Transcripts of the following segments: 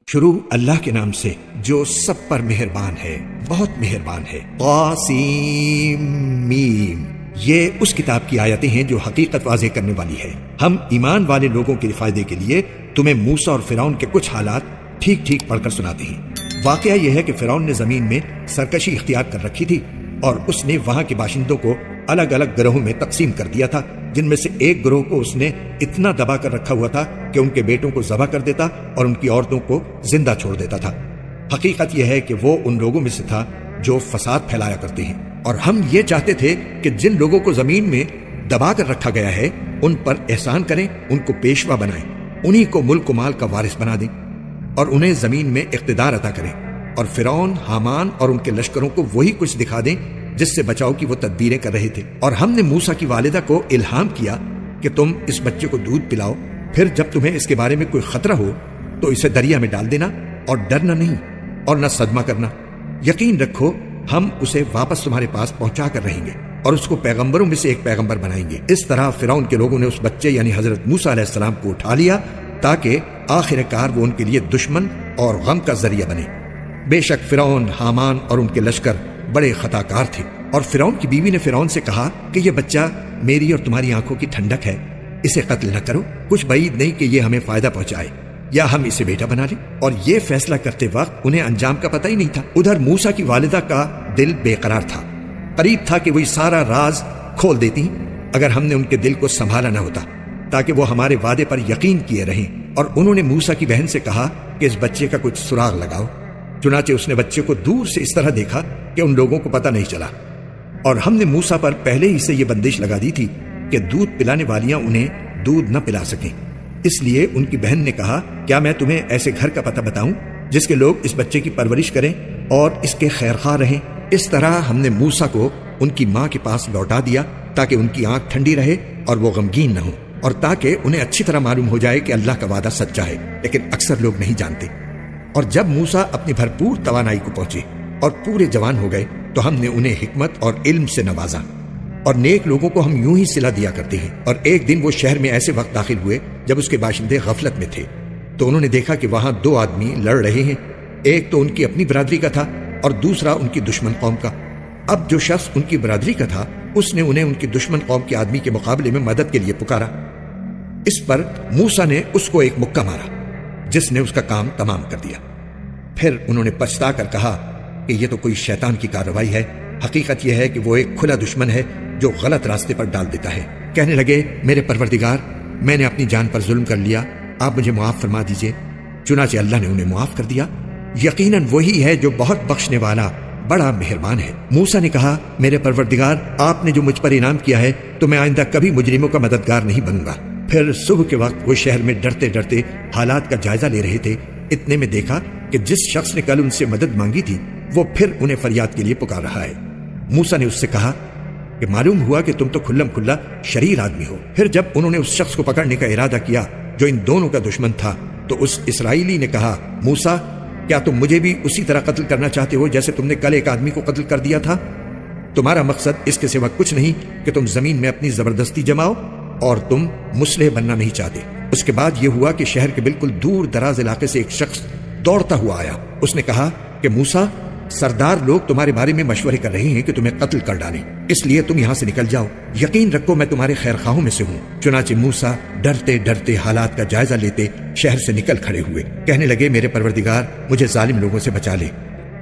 شروع اللہ کے نام سے جو سب پر مہربان ہے، بہت مہربان ہے۔ طاسیم میم، یہ اس کتاب کی آیتیں ہیں جو حقیقت واضح کرنے والی ہے۔ ہم ایمان والے لوگوں کے فائدے کے لیے تمہیں موسیٰ اور فرعون کے کچھ حالات ٹھیک ٹھیک پڑھ کر سناتے ہیں۔ واقعہ یہ ہے کہ فرعون نے زمین میں سرکشی اختیار کر رکھی تھی اور اس نے وہاں کے باشندوں کو الگ الگ گروہوں میں تقسیم کر دیا تھا، جن میں سے ایک گروہ کو اس نے اتنا دبا کر رکھا ہوا تھا کہ ان کے بیٹوں کو ذبح کر دیتا اور ان کی عورتوں کو زندہ چھوڑ دیتا تھا۔ حقیقت یہ ہے کہ وہ ان لوگوں میں سے تھا جو فساد پھیلایا کرتے ہیں، اور ہم یہ چاہتے تھے کہ جن لوگوں کو زمین میں دبا کر رکھا گیا ہے ان پر احسان کریں، ان کو پیشوا بنائیں، انہی کو ملک و مال کا وارث بنا دیں اور انہیں زمین میں اقتدار عطا کریں، اور فرعون، حامان اور ان کے لشکروں کو وہی کچھ دکھا دیں جس سے بچاؤ کی وہ تدبیریں کر رہے تھے۔ اور ہم نے موسیٰ کی والدہ کو الہام کیا کہ تم اس بچے کو دودھ پلاؤ، پھر جب تمہیں اس کے بارے میں کوئی خطرہ ہو تو اسے دریا میں ڈال دینا، اور ڈرنا نہیں اور نہ صدمہ کرنا، یقین رکھو ہم اسے واپس تمہارے پاس پہنچا کر رہیں گے اور اس کو پیغمبروں میں سے ایک پیغمبر بنائیں گے۔ اس طرح فرعون کے لوگوں نے اس بچے یعنی حضرت موسیٰ علیہ السلام کو اٹھا لیا تاکہ آخر کار وہ ان کے لیے دشمن اور غم کا ذریعہ بنے۔ بے شک فرعون، حامان اور ان کے لشکر بڑے خطا کار تھے، اور فرعون کی بیوی نے فرعون سے کہا کہ یہ بچہ میری اور تمہاری آنکھوں کی ٹھنڈک ہے، اسے قتل نہ کرو، کچھ بعید نہیں کہ یہ ہمیں فائدہ پہنچائے، یا ہم اسے بیٹا بنا لیں۔ اور یہ فیصلہ کرتے وقت انہیں انجام کا پتہ ہی نہیں تھا۔ ادھر موسیٰ کی والدہ کا دل بے قرار تھا، قریب تھا کہ وہ سارا راز کھول دیتی اگر ہم نے ان کے دل کو سنبھالا نہ ہوتا، تاکہ وہ ہمارے وعدے پر یقین کیے رہیں۔ اور انہوں نے موسیٰ کی بہن سے کہا کہ اس بچے کا کچھ سراغ لگاؤ۔ چنانچہ اس نے بچے کو دور سے اس طرح دیکھا کہ ان لوگوں کو پتہ نہیں چلا، اور ہم نے موسیٰ پر پہلے ہی سے یہ بندش لگا دی تھی کہ دودھ پلانے والیاں انہیں دودھ نہ پلا سکیں۔ اس لیے ان کی بہن نے کہا، کیا میں تمہیں ایسے گھر کا پتہ بتاؤں جس کے لوگ اس بچے کی پرورش کریں اور اس کے خیر خواہ رہیں؟ اس طرح ہم نے موسیٰ کو ان کی ماں کے پاس لوٹا دیا تاکہ ان کی آنکھ ٹھنڈی رہے اور وہ غمگین نہ ہو، اور تاکہ انہیں اچھی طرح معلوم ہو جائے کہ اللہ کا وعدہ سچا ہے، لیکن اکثر لوگ نہیں جانتے۔ اور جب موسیٰ اپنی بھرپور توانائی کو پہنچے اور پورے جوان ہو گئے تو ہم نے انہیں حکمت اور علم سے نوازا، اور نیک لوگوں کو ہم یوں ہی صلہ دیا کرتے ہیں۔ اور ایک دن وہ شہر میں ایسے وقت داخل ہوئے جب اس کے باشندے غفلت میں تھے، تو انہوں نے دیکھا کہ وہاں دو آدمی لڑ رہے ہیں، ایک تو ان کی اپنی برادری کا تھا اور دوسرا ان کی دشمن قوم کا۔ اب جو شخص ان کی برادری کا تھا اس نے انہیں ان کی دشمن قوم کے آدمی کے مقابلے میں مدد کے لیے پکارا۔ اس پر موسیٰ نے اس کو ایک مکہ مارا جس نے اس کا کام تمام کر دیا۔ پھر انہوں نے پچھتا کر کہا کہ یہ تو کوئی شیطان کی کارروائی ہے، حقیقت یہ ہے کہ وہ ایک کھلا دشمن ہے جو غلط راستے پر ڈال دیتا ہے۔ کہنے لگے، میرے پروردگار، میں نے اپنی جان پر ظلم کر لیا، آپ مجھے معاف فرما دیجئے۔ چنانچہ اللہ نے انہیں معاف کر دیا، یقیناً وہی ہے جو بہت بخشنے والا بڑا مہربان ہے۔ موسیٰ نے کہا، میرے پروردگار، آپ نے جو مجھ پر انعام کیا ہے تو میں آئندہ کبھی مجرموں کا مددگار نہیں بنوں گا۔ پھر صبح کے وقت وہ شہر میں ڈرتے ڈرتے حالات کا جائزہ لے رہے تھے، اتنے میں دیکھا کہ جس شخص نے کل ان سے مدد مانگی تھی وہ پھر انہیں فریاد کے لیے پکار رہا ہے۔ موسیٰ نے اس سے کہا کہ معلوم ہوا کہ تم تو کھلم کھلا شریر آدمی ہو۔ پھر جب انہوں نے اس شخص کو پکڑنے کا ارادہ کیا جو ان دونوں کا دشمن تھا تو اس اسرائیلی نے کہا، موسیٰ، کیا تم مجھے بھی اسی طرح قتل کرنا چاہتے ہو جیسے تم نے کل ایک آدمی کو قتل کر دیا تھا؟ تمہارا مقصد اس کے سوا کچھ نہیں کہ تم زمین میں اپنی زبردستی جماؤ، اور تم مسلح بننا نہیں چاہتے۔ اس کے بعد یہ ہوا کہ شہر کے بالکل دور دراز علاقے سے ایک شخص دوڑتا ہوا آیا۔ اس نے کہا کہ موسیٰ، سردار لوگ تمہارے بارے میں مشورے کر رہے ہیں کہ تمہیں قتل کر ڈالیں، اس لیے تم یہاں سے نکل جاؤ، یقین رکھو میں تمہارے خیر خواہوں میں سے ہوں۔ چنانچہ موسیٰ ڈرتے ڈرتے حالات کا جائزہ لیتے شہر سے نکل کھڑے ہوئے، کہنے لگے، میرے پروردگار، مجھے ظالم لوگوں سے بچا لے۔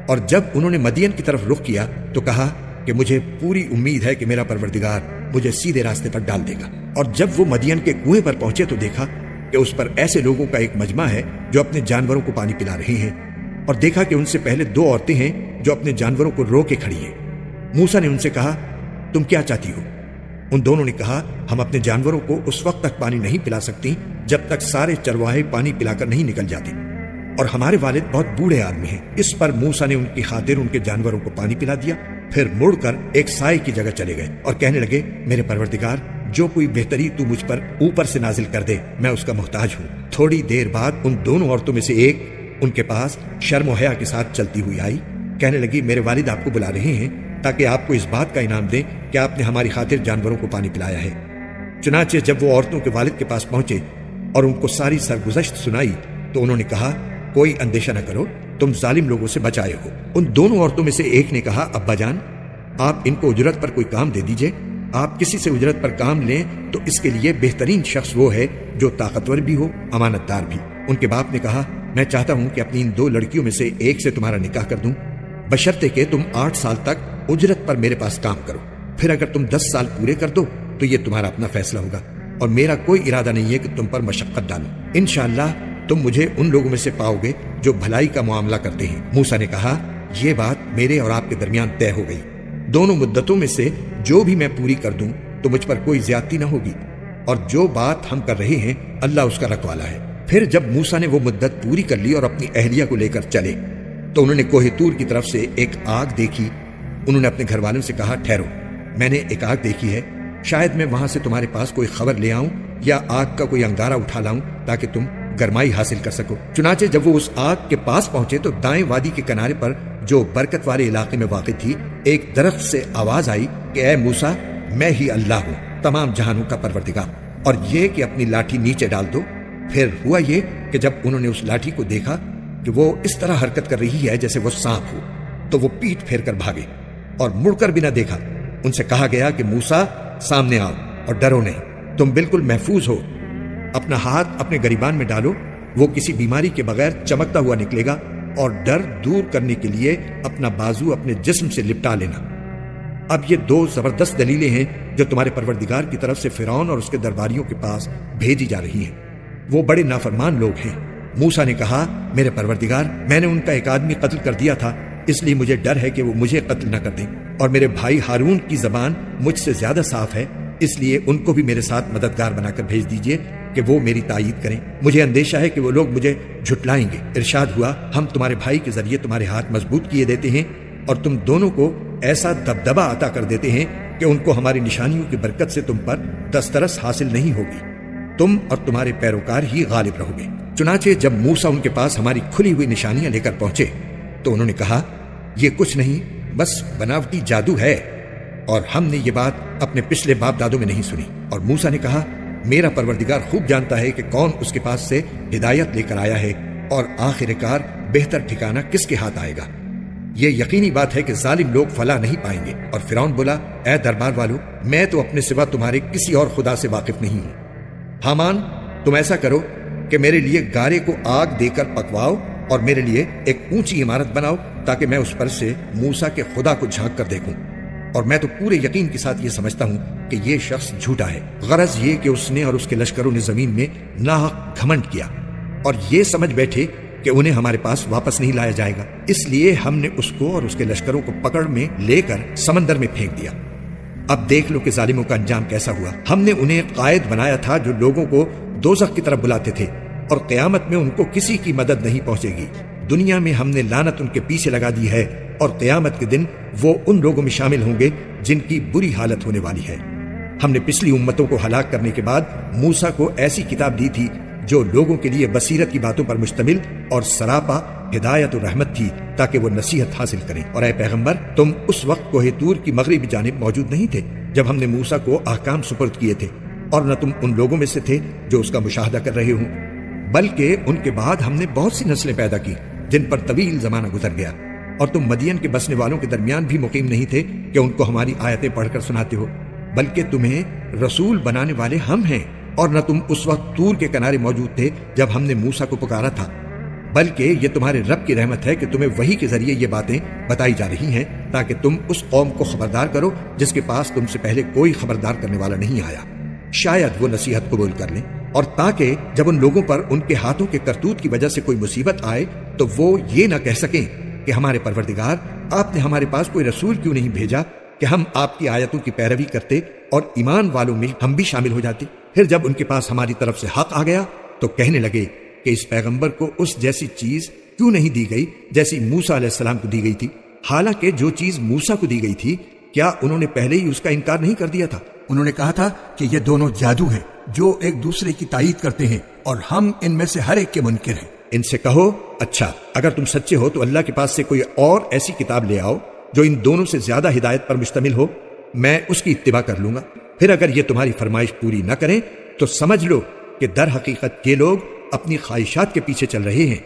اور جب انہوں نے مدین کی طرف رخ کیا تو کہا کہ مجھے پوری امید ہے کہ میرا پروردگار مجھے سیدھے راستے پر ڈال دے گا۔ اور جب وہ مدین کے کنویں پر پہنچے تو دیکھا کہ اس پر ایسے لوگوں کا ایک مجمع ہے جو اپنے جانوروں کو پانی پلا رہے ہیں، اور دیکھا کہ ان سے پہلے دو عورتیں ہیں جو اپنے جانوروں کو رو کے کھڑی ہیں۔ موسیٰ نے ان سے کہا، تم کیا چاہتی ہو؟ ان دونوں نے کہا، ہم اپنے جانوروں کو اس وقت تک پانی نہیں پلا سکتی جب تک سارے چرواہے پانی پلا کر نہیں نکل جاتے، اور ہمارے والد بہت بوڑھے آدمی ہیں۔ اس پر موسیٰ نے ان کی خاطر ان کے جانوروں کو پانی پلا دیا، پھر مڑ کر ایک سائے کی جگہ چلے گئے اور کہنے لگے، میرے پروردگار، جو کوئی بہتری تو مجھ پر اوپر سے نازل کر دے میں اس کا محتاج ہوں۔ تھوڑی دیر بعد ان دونوں عورتوں میں سے ایک ان کے پاس شرم و حیا کے ساتھ چلتی ہوئی آئی، کہنے لگی، میرے والد آپ کو بلا رہے ہیں تاکہ آپ کو اس بات کا انعام دیں کہ آپ نے ہماری خاطر جانوروں کو پانی پلایا ہے۔ چنانچہ جب وہ عورتوں کے والد کے پاس پہنچے اور ان کو ساری سرگزشت سنائی تو انہوں نے کہا کوئی اندیشہ نہ کرو، تم ظالم لوگوں سے بچائے ہو۔ ان دونوں عورتوں میں سے ایک نے کہا، ابا جان آپ ان کو اجرت پر کوئی کام دے دیجئے۔ آپ کسی سے اجرت پر کام لیں تو اس کے لیے بہترین شخص وہ ہے جو طاقتور بھی ہو، امانت دار بھی۔ ان کے باپ نے کہا، میں چاہتا ہوں کہ اپنی ان 2 لڑکیوں میں سے ایک سے تمہارا نکاح کر دوں، بشرطے کہ تم 8 سال تک اجرت پر میرے پاس کام کرو۔ پھر اگر تم 10 سال پورے کر دو تو یہ تمہارا اپنا فیصلہ ہوگا، اور میرا کوئی ارادہ نہیں ہے کہ تم پر مشقت ڈالوں۔ انشاءاللہ تم مجھے ان لوگوں میں سے پاؤ گے جو بھلائی کا معاملہ کرتے ہیں۔ موسیٰ نے کہا، یہ بات میرے اور آپ کے درمیان طے ہو گئی، دونوں مدتوں میں سے جو بھی میں پوری کر دوں تو مجھ پر کوئی زیادتی نہ ہوگی، اور جو بات ہم کر رہے ہیں اللہ اس کا رکھوالا ہے۔ پھر جب موسیٰ نے وہ مدت پوری کر لی اور اپنی اہلیہ کو لے کر چلے تو انہوں نے کوہ طور کی طرف سے ایک آگ دیکھی۔ انہوں نے اپنے گھر والوں سے کہا، ٹھہرو، میں نے ایک آگ دیکھی ہے، شاید میں وہاں سے تمہارے پاس کوئی خبر لے آؤں یا آگ کا کوئی انگارہ اٹھا لاؤں تاکہ تم گرمائی حاصل کر سکو۔ چنانچہ جب وہ اس آگ کے پاس پہنچے تو دائیں وادی کے کنارے پر جو برکت والے علاقے میں واقع تھی ایک درخت سے آواز آئی کہ اے موسیٰ، میں ہی اللہ ہوں، تمام جہانوں کا پروردگار، اور یہ کہ اپنی لاٹھی نیچے ڈال دو۔ پھر ہوا یہ کہ جب انہوں نے اس لاٹھی کو دیکھا کہ وہ اس طرح حرکت کر رہی ہے جیسے وہ سانپ ہو تو وہ پیٹ پھیر کر بھاگے اور مڑ کر بھی نہ دیکھا۔ ان سے کہا گیا کہ موسیٰ سامنے آؤ اور ڈرو نہیں، تم بالکل محفوظ ہو، اپنا ہاتھ اپنے گریبان میں ڈالو، وہ کسی بیماری کے بغیر چمکتا ہوا نکلے گا، اور ڈر دور کرنے کے لیے اپنا بازو اپنے جسم سے لپٹا لینا۔ اب یہ 2 زبردست دلیلیں ہیں جو تمہارے پروردگار کی طرف سے فرعون اور اس کے درباریوں کے پاس بھیجی جا رہی ہیں، وہ بڑے نافرمان لوگ ہیں۔ موسیٰ نے کہا، میرے پروردگار، میں نے ان کا ایک آدمی قتل کر دیا تھا، اس لیے مجھے ڈر ہے کہ وہ مجھے قتل نہ کر دیں، اور میرے بھائی ہارون کی زبان مجھ سے زیادہ صاف ہے، اس لیے ان کو بھی میرے ساتھ مددگار بنا کر بھیج دیجئے کہ وہ میری تائید کریں، مجھے اندیشہ ہے کہ وہ لوگ مجھے جھٹلائیں گے۔ ارشاد ہوا، ہم تمہارے بھائی کے ذریعے تمہارے ہاتھ مضبوط کیے دیتے ہیں اور تم دونوں کو ایسا دبدبہ عطا کر دیتے ہیں کہ ان کو ہماری نشانیوں کی برکت سے تم پر دسترس حاصل نہیں ہوگی، تم اور تمہارے پیروکار ہی غالب رہو گے۔ چنانچہ جب موسیٰ ان کے پاس ہماری کھلی ہوئی نشانیاں لے کر پہنچے تو انہوں نے کہا، یہ کچھ نہیں، بس بناوٹی جادو ہے، اور ہم نے یہ بات اپنے پچھلے باپ دادوں میں نہیں سنی۔ اور موسیٰ نے کہا، میرا پروردگار خوب جانتا ہے کہ کون اس کے پاس سے ہدایت لے کر آیا ہے، اور آخر کار بہتر ٹھکانہ کس کے ہاتھ آئے گا۔ یہ یقینی بات ہے کہ ظالم لوگ فلاح نہیں پائیں گے۔ اور فرعون بولا، اے دربار والو، میں تو اپنے سوا تمہارے کسی اور خدا سے واقف نہیں ہوں۔ حامان، تم ایسا کرو کہ میرے لیے گارے کو آگ دے کر پکواؤ اور میرے لیے ایک اونچی عمارت بناؤ تاکہ میں اس پر سے موسیٰ کے خدا کو جھانک کر دیکھوں، اور میں تو پورے یقین کے ساتھ یہ سمجھتا ہوں کہ یہ شخص جھوٹا ہے۔ غرض یہ کہ اس نے اور اس کے لشکروں نے زمین میں ناحق گھمنڈ کیا اور یہ سمجھ بیٹھے کہ انہیں ہمارے پاس واپس نہیں لایا جائے گا، اس لیے ہم نے اس کو اور اس کے لشکروں کو پکڑ میں لے کر سمندر میں پھینک دیا۔ اب دیکھ لو کہ ظالموں کا انجام کیسا ہوا۔ ہم نے انہیں قائد بنایا تھا جو لوگوں کو دوزخ کی طرف بلاتے تھے، اور قیامت میں ان کو کسی کی مدد نہیں پہنچے گی۔ دنیا میں ہم نے لعنت ان کے پیچھے لگا دی ہے، اور قیامت کے دن وہ ان لوگوں میں شامل ہوں گے جن کی بری حالت ہونے والی ہے۔ ہم نے پچھلی امتوں کو ہلاک کرنے کے بعد موسیٰ کو ایسی کتاب دی تھی جو لوگوں کے لیے بصیرت کی باتوں پر مشتمل اور سراپا ہدایت و رحمت تھی تاکہ وہ نصیحت حاصل کریں۔ اور اے پیغمبر، تم اس وقت کوہ طور کی مغربی جانب موجود نہیں تھے جب ہم نے موسیٰ کو احکام سپرد کیے تھے، اور نہ تم ان لوگوں میں سے تھے جو اس کا مشاہدہ کر رہے ہوں، بلکہ ان کے بعد ہم نے بہت سی نسلیں پیدا کی جن پر طویل زمانہ گزر گیا، اور تم مدین کے بسنے والوں کے درمیان بھی مقیم نہیں تھے کہ ان کو ہماری آیتیں پڑھ کر سناتے ہو، بلکہ تمہیں رسول بنانے والے ہم ہیں۔ اور نہ تم اس وقت طور کے کنارے موجود تھے جب ہم نے موسیٰ کو پکارا تھا، بلکہ یہ تمہارے رب کی رحمت ہے کہ تمہیں وحی کے ذریعے یہ باتیں بتائی جا رہی ہیں تاکہ تم اس قوم کو خبردار کرو جس کے پاس تم سے پہلے کوئی خبردار کرنے والا نہیں آیا، شاید وہ نصیحت قبول کر لیں، اور تاکہ جب ان لوگوں پر ان کے ہاتھوں کے کرتوت کی وجہ سے کوئی مصیبت آئے تو وہ یہ نہ کہہ سکیں کہ ہمارے پروردگار، آپ نے ہمارے پاس کوئی رسول کیوں نہیں بھیجا کہ ہم آپ کی آیتوں کی پیروی کرتے اور ایمان والوں میں ہم بھی شامل ہو جاتے۔ پھر جب ان کے پاس ہماری طرف سے حق آ گیا تو کہنے لگے کہ اس پیغمبر کو اس جیسی چیز کیوں نہیں دی گئی جیسی موسیٰ علیہ السلام کو دی گئی تھی، حالانکہ جو چیز موسیٰ کو دی گئی تھی کیا انہوں نے پہلے ہی اس کا انکار نہیں کر دیا تھا؟ انہوں نے کہا تھا کہ یہ دونوں جادو ہیں جو ایک دوسرے کی تائید کرتے ہیں، اور ہم ان میں سے ہر ایک کے منکر ہیں۔ ان سے کہو، اچھا اگر تم سچے ہو تو اللہ کے پاس سے کوئی اور ایسی کتاب لے آؤ جو ان دونوں سے زیادہ ہدایت پر مشتمل ہو، میں اس کی اتباع کر لوں گا۔ پھر اگر یہ تمہاری فرمائش پوری نہ کریں تو سمجھ لو کہ در حقیقت یہ لوگ اپنی خواہشات کے پیچھے چل رہے ہیں۔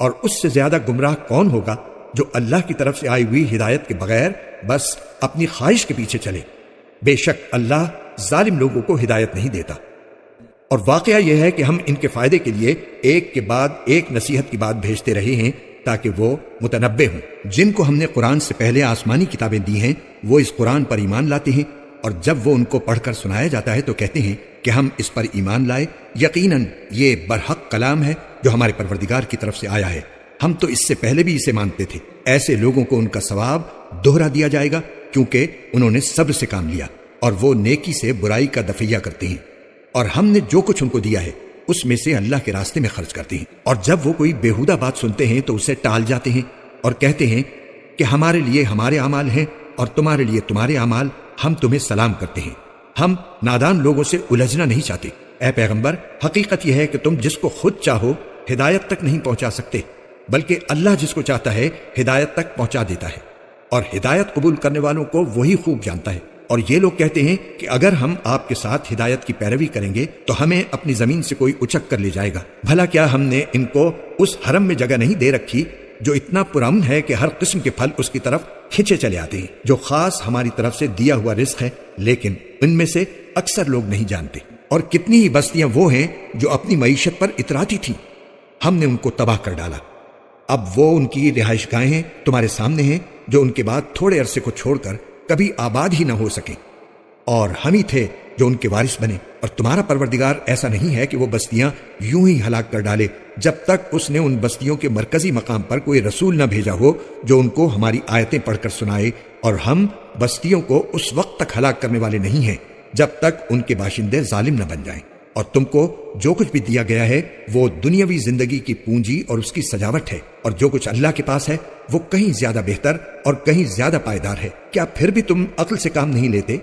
اور اس سے زیادہ گمراہ کون ہوگا جو اللہ کی طرف سے آئی ہوئی ہدایت کے بغیر بس اپنی خواہش کے پیچھے چلے۔ بے شک اللہ ظالم لوگوں کو ہدایت نہیں دیتا۔ اور واقعہ یہ ہے کہ ہم ان کے فائدے کے لیے ایک کے بعد ایک نصیحت کی بات بھیجتے رہے ہیں تاکہ وہ متنبہ ہوں۔ جن کو ہم نے قرآن سے پہلے آسمانی کتابیں دی ہیں وہ اس قرآن پر ایمان لاتے ہیں، اور جب وہ ان کو پڑھ کر سنایا جاتا ہے تو کہتے ہیں کہ ہم اس پر ایمان لائے، یقیناً یہ برحق کلام ہے جو ہمارے پروردگار کی طرف سے آیا ہے، ہم تو اس سے پہلے بھی اسے مانتے تھے۔ ایسے لوگوں کو ان کا ثواب دوہرا دیا جائے گا کیونکہ انہوں نے صبر سے کام لیا اور وہ نیکی سے برائی کا دفعہ کرتے ہیں، اور ہم نے جو کچھ ان کو دیا ہے اس میں سے اللہ کے راستے میں خرچ کرتے ہیں۔ اور جب وہ کوئی بیہودہ بات سنتے ہیں تو اسے ٹال جاتے ہیں اور کہتے ہیں کہ ہمارے لیے ہمارے اعمال ہیں اور تمہارے لیے تمہارے اعمال، ہم تمہیں سلام کرتے ہیں۔ ہم نادان لوگوں سے الجھنا نہیں چاہتے۔ اے پیغمبر، حقیقت یہ ہے کہ تم جس کو خود چاہو ہدایت تک نہیں پہنچا سکتے، بلکہ اللہ جس کو چاہتا ہے ہدایت تک پہنچا دیتا ہے، اور ہدایت قبول کرنے والوں کو وہی خوب جانتا ہے۔ اور یہ لوگ کہتے ہیں کہ اگر ہم آپ کے ساتھ ہدایت کی پیروی کریں گے تو ہمیں اپنی زمین سے کوئی اچک کر لے جائے گا۔ بھلا کیا ہم نے ان کو اس حرم میں جگہ نہیں دے رکھی جو اتنا پرامن ہے کہ ہر قسم کے پھل اس کی طرف کھینچے چلے آتے ہیں، جو خاص ہماری طرف سے دیا ہوا رزق ہے، لیکن ان میں سے اکثر لوگ نہیں جانتے۔ اور کتنی ہی بستیاں وہ ہیں جو اپنی معیشت پر اتراتی تھیں، ہم نے ان کو تباہ کر ڈالا۔ اب وہ ان کی رہائش گاہیں تمہارے سامنے ہیں جو ان کے بعد تھوڑے عرصے کو چھوڑ کر کبھی آباد ہی نہ ہو سکے، اور ہم ہی تھے جو ان کے وارث بنے۔ اور تمہارا پروردگار ایسا نہیں ہے کہ وہ بستیاں یوں ہی ہلاک کر ڈالے جب تک اس نے ان بستیوں کے مرکزی مقام پر کوئی رسول نہ بھیجا ہو جو ان کو ہماری آیتیں پڑھ کر سنائے، اور ہم بستیوں کو اس وقت تک ہلاک کرنے والے نہیں ہیں جب تک ان کے باشندے ظالم نہ بن جائیں۔ اور تم کو جو کچھ بھی دیا گیا ہے وہ دنیاوی زندگی کی پونجی اور اس کی سجاوٹ ہے، اور جو کچھ اللہ کے پاس ہے وہ کہیں زیادہ بہتر اور کہیں زیادہ پائیدار ہے۔ کیا پھر بھی تم عقل سے کام نہیں لیتے؟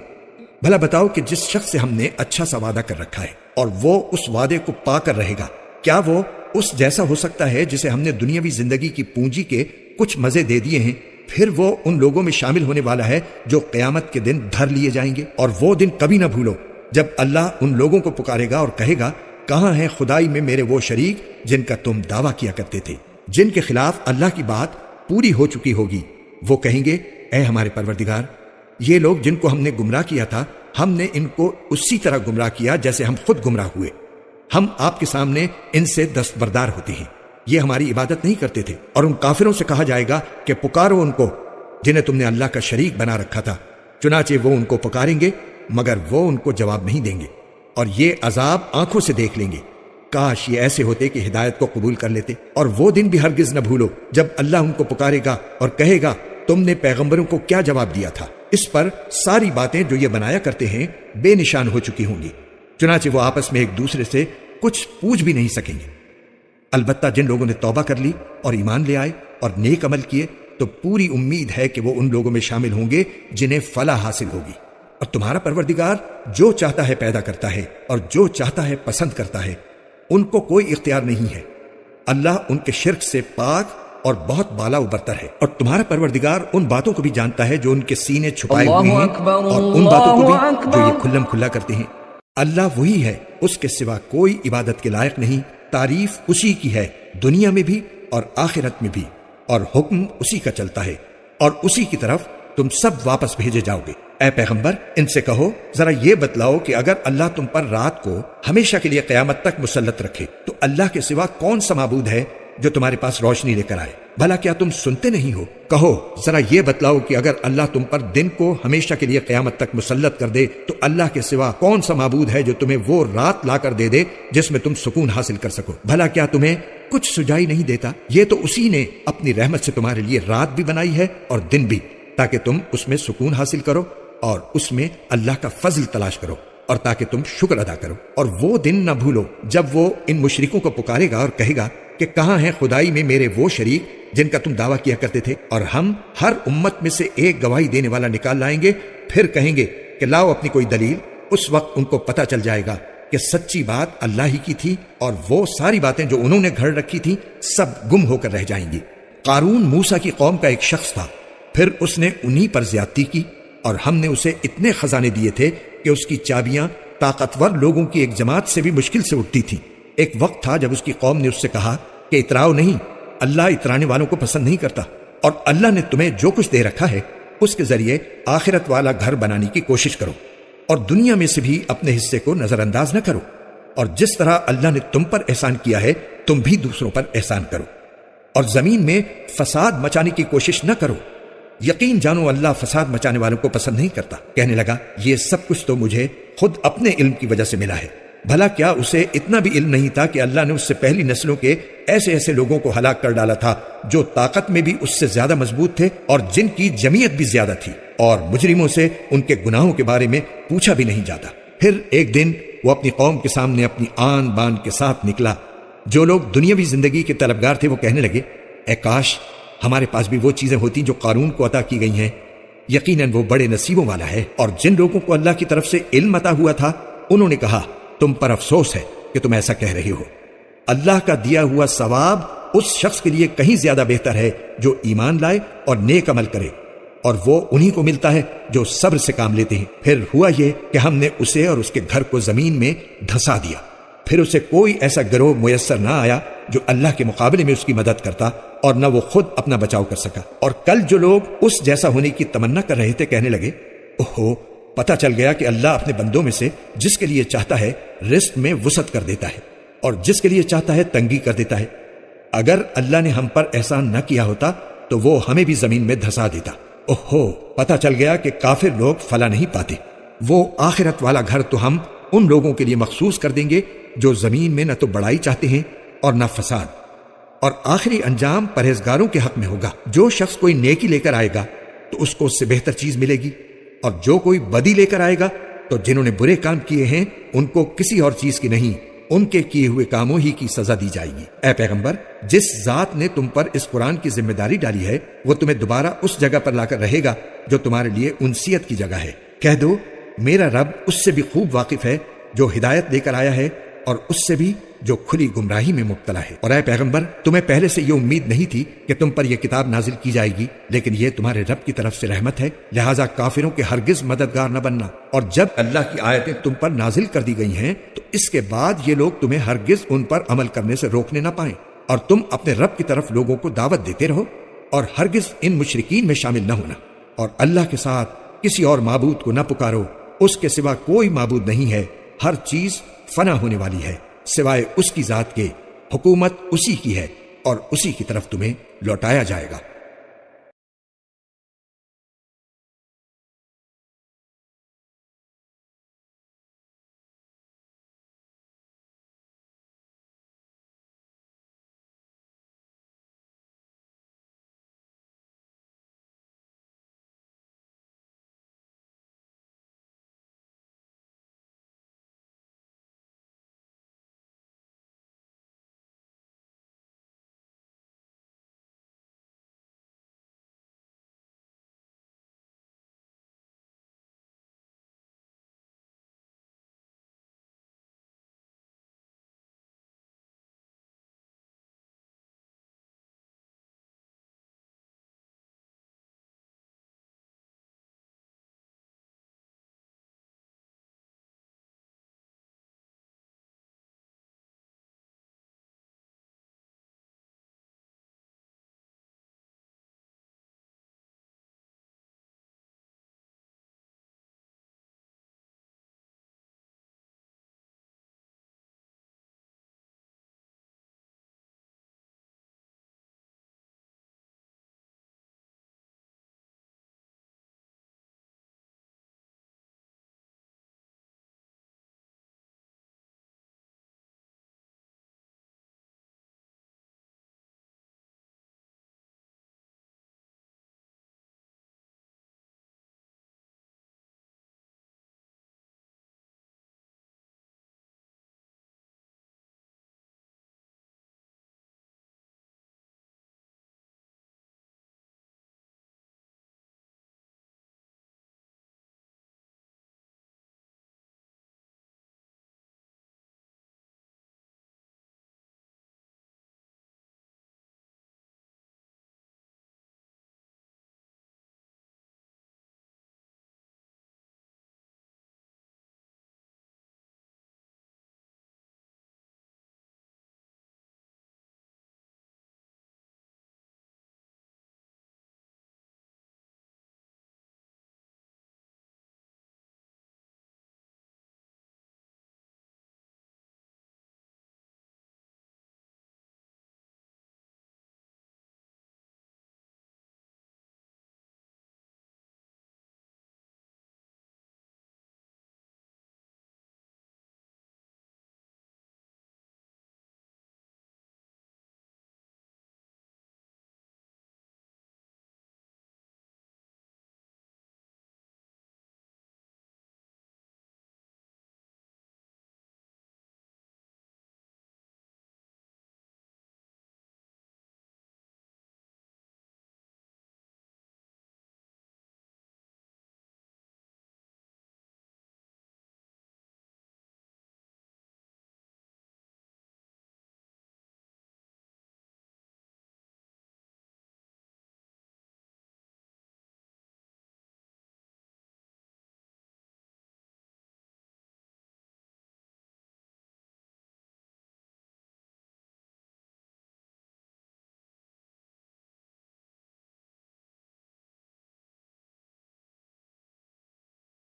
بھلا بتاؤ کہ جس شخص سے ہم نے اچھا سا وعدہ کر رکھا ہے اور وہ اس وعدے کو پا کر رہے گا، کیا وہ اس جیسا ہو سکتا ہے جسے ہم نے دنیاوی زندگی کی پونجی کے کچھ مزے دے دیے ہیں؟ پھر وہ ان لوگوں میں شامل ہونے والا ہے جو قیامت کے دن دھر لیے جائیں گے۔ اور وہ دن کبھی نہ بھولو جب اللہ ان لوگوں کو پکارے گا اور کہے گا، کہاں ہیں خدائی میں میرے وہ شریک جن کا تم دعویٰ کیا کرتے تھے، جن کے خلاف اللہ کی بات پوری ہو چکی ہوگی؟ وہ کہیں گے، اے ہمارے پروردگار، یہ لوگ جن کو ہم نے گمراہ کیا تھا ہم نے ان کو اسی طرح گمراہ کیا جیسے ہم خود گمراہ ہوئے۔ ہم آپ کے سامنے ان سے دستبردار ہوتے ہیں، یہ ہماری عبادت نہیں کرتے تھے۔ اور ان کافروں سے کہا جائے گا کہ پکارو ان کو جنہیں تم نے اللہ کا شریک بنا رکھا تھا، چنانچہ وہ ان کو پکاریں گے مگر وہ ان کو جواب نہیں دیں گے، اور یہ عذاب آنکھوں سے دیکھ لیں گے۔ کاش یہ ایسے ہوتے کہ ہدایت کو قبول کر لیتے۔ اور وہ دن بھی ہرگز نہ بھولو جب اللہ ان کو پکارے گا اور کہے گا، تم نے پیغمبروں کو کیا جواب دیا تھا؟ اس پر ساری باتیں جو یہ بنایا کرتے ہیں بے نشان ہو چکی ہوں گی، چنانچہ وہ آپس میں ایک دوسرے سے کچھ پوچھ بھی نہیں سکیں گے۔ البتہ جن لوگوں نے توبہ کر لی اور ایمان لے آئے اور نیک عمل کیے تو پوری امید ہے کہ وہ ان لوگوں میں شامل ہوں گے جنہیں فلاح حاصل ہوگی۔ اور تمہارا پروردگار جو چاہتا ہے پیدا کرتا ہے اور جو چاہتا ہے پسند کرتا ہے، ان کو کوئی اختیار نہیں ہے۔ اللہ ان کے شرک سے پاک اور بہت بالا و برتر ہے۔ اور تمہارا پروردگار ان باتوں کو بھی جانتا ہے جو ان کے سینے چھپائے ہوئے ہیں اور ان باتوں کو بھی جو یہ کھلم کھلا کرتے ہیں۔ اللہ وہی ہے، اس کے سوا کوئی عبادت کے لائق نہیں۔ تعریف اسی کی ہے دنیا میں بھی اور آخرت میں بھی، اور حکم اسی کا چلتا ہے، اور اسی کی طرف تم سب واپس بھیجے جاؤ گے۔ اے پیغمبر، ان سے کہو ذرا یہ بتلاؤ کہ اگر اللہ تم پر رات کو ہمیشہ کے لیے قیامت تک مسلط رکھے تو اللہ کے سوا کون سا معبود ہے جو تمہارے پاس روشنی لے کر آئے؟ بھلا کیا تم سنتے نہیں ہو؟ کہو ذرا یہ بتلاؤ کہ اگر اللہ تم پر دن کو ہمیشہ کے لیے قیامت تک مسلط کر دے تو اللہ کے سوا کون سا معبود ہے جو تمہیں وہ رات لا کر دے دے جس میں تم سکون حاصل کر سکو؟ بھلا کیا تمہیں کچھ سجائی نہیں دیتا؟ یہ تو اسی نے اپنی رحمت سے تمہارے لیے رات بھی بنائی ہے اور دن بھی، تاکہ تم اس میں سکون حاصل کرو اور اس میں اللہ کا فضل تلاش کرو، اور تاکہ تم شکر ادا کرو۔ اور وہ دن نہ بھولو جب وہ ان مشرکوں کو پکارے گا اور کہے گا کہ کہاں ہیں خدائی میں میرے وہ شریک جن کا تم دعویٰ کیا کرتے تھے، اور ہم ہر امت میں سے ایک گواہی دینے والا نکال لائیں گے، پھر کہیں گے کہ لاؤ اپنی کوئی دلیل۔ اس وقت ان کو پتہ چل جائے گا کہ سچی بات اللہ ہی کی تھی، اور وہ ساری باتیں جو انہوں نے گھڑ رکھی تھی سب گم ہو کر رہ جائیں گی۔ قارون موسیٰ کی قوم کا ایک شخص تھا، پھر اس نے انہی پر زیادتی کی، اور ہم نے اسے اتنے خزانے دیے تھے کہ اس کی چابیاں طاقتور لوگوں کی ایک جماعت سے بھی مشکل سے اٹھتی تھیں۔ ایک وقت تھا جب اس کی قوم نے اس سے کہا کہ اتراؤ نہیں، اللہ اترانے والوں کو پسند نہیں کرتا، اور اللہ نے تمہیں جو کچھ دے رکھا ہے اس کے ذریعے آخرت والا گھر بنانے کی کوشش کرو، اور دنیا میں سے بھی اپنے حصے کو نظر انداز نہ کرو، اور جس طرح اللہ نے تم پر احسان کیا ہے تم بھی دوسروں پر احسان کرو، اور زمین میں فساد مچانے کی کوشش نہ کرو، یقین جانو اللہ فساد مچانے والوں کو پسند نہیں کرتا۔ کہنے لگا یہ سب کچھ تو مجھے خود اپنے علم کی وجہ سے ملا ہے، بھلا کیا اسے اتنا بھی علم نہیں تھا کہ اللہ نے اس سے پہلی نسلوں کے ایسے ایسے لوگوں کو ہلاک کر ڈالا تھا جو طاقت میں بھی اس سے زیادہ مضبوط تھے اور جن کی جمعیت بھی زیادہ تھی، اور مجرموں سے ان کے گناہوں کے بارے میں پوچھا بھی نہیں جاتا۔ پھر ایک دن وہ اپنی قوم کے سامنے اپنی آن بان کے ساتھ نکلا۔ جو لوگ دنیاوی زندگی کے طلبگار تھے وہ کہنے لگے اے کاش ہمارے پاس بھی وہ چیزیں ہوتی جو قارون کو عطا کی گئی ہیں، یقیناً وہ بڑے نصیبوں والا ہے۔ اور جن لوگوں کو اللہ کی طرف سے علم عطا ہوا تھا انہوں نے کہا تم پر افسوس ہے کہ تم ایسا کہہ رہے ہو، اللہ کا دیا ہوا ثواب اس شخص کے لیے کہیں زیادہ بہتر ہے جو ایمان لائے اور نیک عمل کرے، اور وہ انہی کو ملتا ہے جو صبر سے کام لیتے ہیں۔ پھر ہوا یہ کہ ہم نے اسے اور اس کے گھر کو زمین میں دھسا دیا، پھر اسے کوئی ایسا گروہ میسر نہ آیا جو اللہ کے مقابلے میں اس کی مدد کرتا، اور نہ وہ خود اپنا بچاؤ کر سکا۔ اور کل جو لوگ اس جیسا ہونے کی تمنا کر رہے تھے کہنے لگے اوہو، پتہ چل گیا کہ اللہ اپنے بندوں میں سے جس کے لیے چاہتا ہے رزق میں وسعت کر دیتا ہے، اور جس کے لیے چاہتا ہے تنگی کر دیتا ہے۔ اگر اللہ نے ہم پر احسان نہ کیا ہوتا تو وہ ہمیں بھی زمین میں دھسا دیتا۔ اوہو، پتہ چل گیا کہ کافر لوگ فلا نہیں پاتے۔ وہ آخرت والا گھر تو ہم ان لوگوں کے لیے مخصوص کر دیں گے جو زمین میں نہ تو بڑائی چاہتے ہیں اور نہ فساد، اور آخری انجام پرہیزگاروں کے حق میں ہوگا۔ جو شخص کوئی نیکی لے کر آئے گا تو اس کو اس سے بہتر چیز ملے گی، اور جو کوئی بدی لے کر آئے گا تو جنہوں نے برے کام کیے ہیں ان کو کسی اور چیز کی نہیں، ان کے کیے ہوئے کاموں ہی کی سزا دی جائے گی۔ اے پیغمبر، جس ذات نے تم پر اس قرآن کی ذمہ داری ڈالی ہے وہ تمہیں دوبارہ اس جگہ پر لا کر رہے گا جو تمہارے لیے انسیت کی جگہ ہے۔ کہہ دو میرا رب اس سے بھی خوب واقف ہے جو ہدایت لے کر آیا ہے اور اس سے بھی جو کھلی گمراہی میں مبتلا ہے۔ اور اے پیغمبر، تمہیں پہلے سے یہ امید نہیں تھی کہ تم پر یہ کتاب نازل کی جائے گی، لیکن یہ تمہارے رب کی طرف سے رحمت ہے، لہٰذا کافروں کے ہرگز مددگار نہ بننا۔ اور جب اللہ کی آیتیں تم پر نازل کر دی گئی ہیں تو اس کے بعد یہ لوگ تمہیں ہرگز ان پر عمل کرنے سے روکنے نہ پائیں، اور تم اپنے رب کی طرف لوگوں کو دعوت دیتے رہو، اور ہرگز ان مشرکین میں شامل نہ ہونا، اور اللہ کے ساتھ کسی اور معبود کو نہ پکارو، اس کے سوا کوئی معبود نہیں ہے، ہر چیز فنا ہونے والی ہے سوائے اس کی ذات کے، حکومت اسی کی ہے اور اسی کی طرف تمہیں لوٹایا جائے گا۔